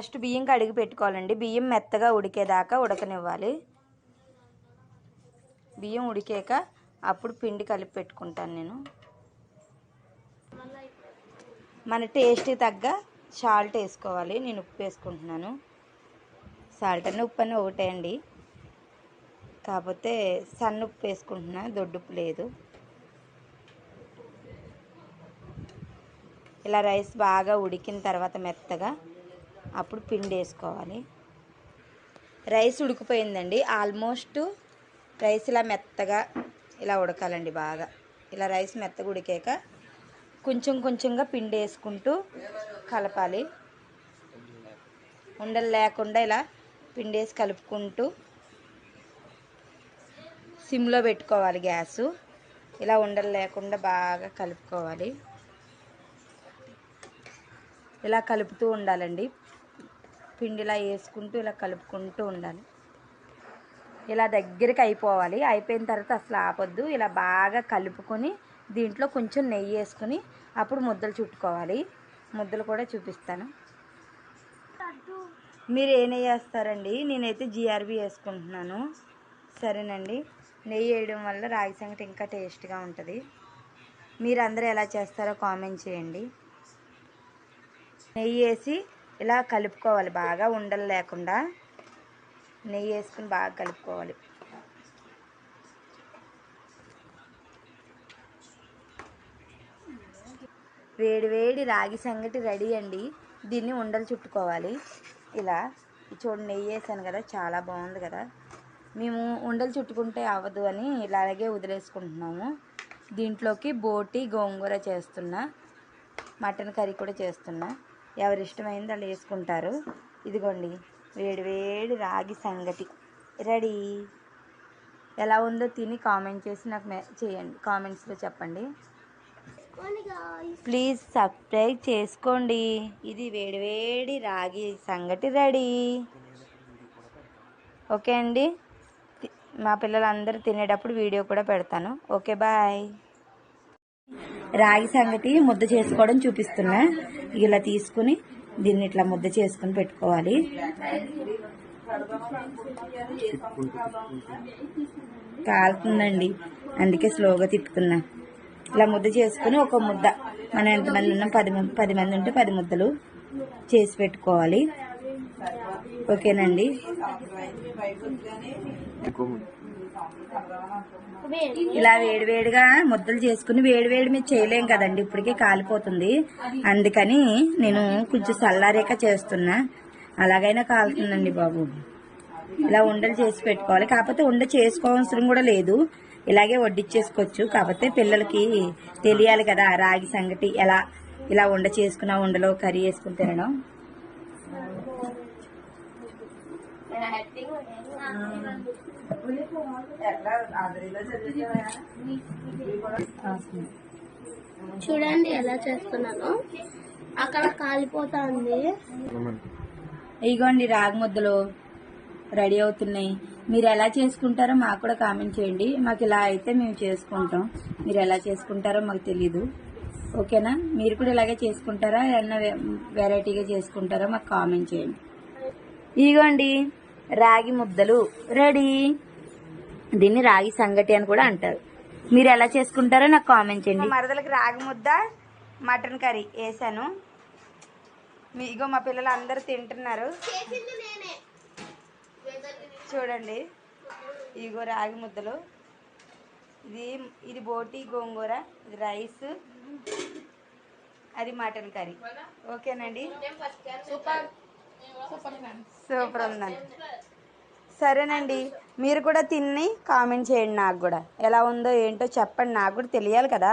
First బియ్యం కడిగి పెట్టుకోవాలండి. బియ్యం మెత్తగా ఉడికేదాకా ఉడకనివ్వాలి. బియ్యం ఉడికాక అప్పుడు పిండి కలిపి పెట్టుకుంటాను నేను. మన టేస్ట్కి తగ్గ సాల్ట్ వేసుకోవాలి. నేను ఉప్పు వేసుకుంటున్నాను. సాల్ట్ అన్న ఉప్పు అన్న ఒకటే అండి, కాకపోతే సన్న ఉప్పు వేసుకుంటున్నా, దొడ్డుప్పు లేదు. ఇలా రైస్ బాగా ఉడికిన తర్వాత మెత్తగా అప్పుడు పిండి వేసుకోవాలి. రైస్ ఉడికిపోయిందండి. ఆల్మోస్ట్ రైస్ ఇలా మెత్తగా ఇలా ఉడకాలండి బాగా. ఇలా రైస్ మెత్తగా ఉడికాక కొంచెం కొంచెంగా పిండి వేసుకుంటూ కలపాలి. ఉండలు లేకుండా ఇలా పిండి వేసి కలుపుకుంటూ సిమ్లో పెట్టుకోవాలి గ్యాసు. ఇలా ఉండలు లేకుండా బాగా కలుపుకోవాలి. ఇలా కలుపుతూ ఉండాలండి. పిండి ఇలా వేసుకుంటూ ఇలా కలుపుకుంటూ ఉండాలి. ఇలా దగ్గరికి అయిపోవాలి. అయిపోయిన తర్వాత అసలు ఆపొద్దు. ఇలా బాగా కలుపుకొని దీంట్లో కొంచెం నెయ్యి వేసుకుని అప్పుడు ముద్దలు చుట్టుకోవాలి. ముద్దలు కూడా చూపిస్తాను. మీరు ఏ నెయ్యి వేస్తారండి? నేనైతే GRB వేసుకుంటున్నాను. సరేనండి. నెయ్యి వేయడం వల్ల రాగి సంగటి ఇంకా టేస్ట్గా ఉంటుంది. మీరు అందరూ ఎలా చేస్తారో కామెంట్ చేయండి. నెయ్యి వేసి ఇలా కలుపుకోవాలి బాగా, ఉండలు లేకుండా. నెయ్యి వేసుకుని బాగా కలుపుకోవాలి. వేడి వేడి రాగి సంగటి రెడీ అండి. దీన్ని ఉండలు చుట్టుకోవాలి. ఇలా చూడండి, నెయ్యి వేసాను కదా, చాలా బాగుంది కదా. మేము ఉండలు చుట్టుకుంటే అవ్వదు అని ఇలాగే వదిలేసుకుంటున్నాము. దీంట్లోకి బోటి గోంగూర చేస్తున్నా, మటన్ కర్రీ కూడా చేస్తున్నా. ఎవరి ఇష్టమైంది వాళ్ళు వేసుకుంటారు. ఇదిగోండి వేడి వేడి రాగి సంగటి రెడీ. ఎలా ఉందో తిని కామెంట్ చేసి నాకు చేయండి, కామెంట్స్లో చెప్పండి. ప్లీజ్ సబ్స్క్రైబ్ చేసుకోండి. ఇది వేడివేడి రాగి సంగటి రెడీ. ఓకే అండి. మా పిల్లలందరూ తినేటప్పుడు వీడియో కూడా పెడతాను. Okay, bye. రాగి సంగటి ముద్ద చేసుకోవడం చూపిస్తున్నా. ఇలా తీసుకుని దీన్ని ఇట్లా ముద్ద చేసుకుని పెట్టుకోవాలి. కాలుతుందండి, అందుకే స్లోగా తిప్పుతున్నా. ఇలా ముద్ద చేసుకుని ఒక ముద్ద, మనం ఎంతమంది ఉన్నాం, 10 మంది ఉంటే 10 ముద్దలు చేసి పెట్టుకోవాలి. ఓకేనండి. ఇలా వేడివేడిగా ముద్దలు చేసుకుని, వేడివేడి మీద చేయలేం కదండి, ఇప్పటికే కాలిపోతుంది. అందుకని నేను కొంచెం చల్లారేక చేస్తున్నా. అలాగైనా కాలుతుందండి బాబు. ఇలా ఉండలు చేసి పెట్టుకోవాలి. కాకపోతే ఉండ చేసుకోవాల్సిన కూడా లేదు, ఇలాగే వడ్డిచ్చేసుకోవచ్చు. కాకపోతే పిల్లలకి తెలియాలి కదా రాగి సంగటి ఎలా, ఇలా ఉండ చేసుకున్న ఉండలో కర్రీ వేసుకుని తినడం. చూడండి ఎలా చేస్తున్నాను, అక్కడ కాలిపోతుంది. ఇగోండి రాగి ముద్దలు రెడీ అవుతున్నాయి. మీరు ఎలా చేసుకుంటారో మాకు కూడా కామెంట్ చేయండి. మాకు ఇలా అయితే మేము చేసుకుంటాం. మీరు ఎలా చేసుకుంటారో మాకు తెలీదు. ఓకేనా? మీరు కూడా ఇలాగే చేసుకుంటారా, ఏమన్నా వెరైటీగా చేసుకుంటారో మాకు కామెంట్ చేయండి. ఇగోండి రాగి ముద్దలు రెడీ. దీన్ని రాగి సంగటి అని కూడా అంటారు. మీరు ఎలా చేసుకుంటారో నాకు కామెంట్ చేయండి. మరదలకి రాగి ముద్ద, మటన్ కర్రీ వేసాను. ఇగో మా పిల్లలు అందరూ తింటున్నారు. చూడండి, ఇగో రాగి ముద్దలు. ఇది బోటి గోంగూర, ఇది రైస్, అది మటన్ కర్రీ. ఓకేనండి. సూపర్ ఉందండి. సరేనండి, మీరు కూడా తిని కామెంట్ చేయండి. నాకు కూడా ఎలా ఉందో ఏంటో చెప్పండి, నాకు కూడా తెలియాలి కదా.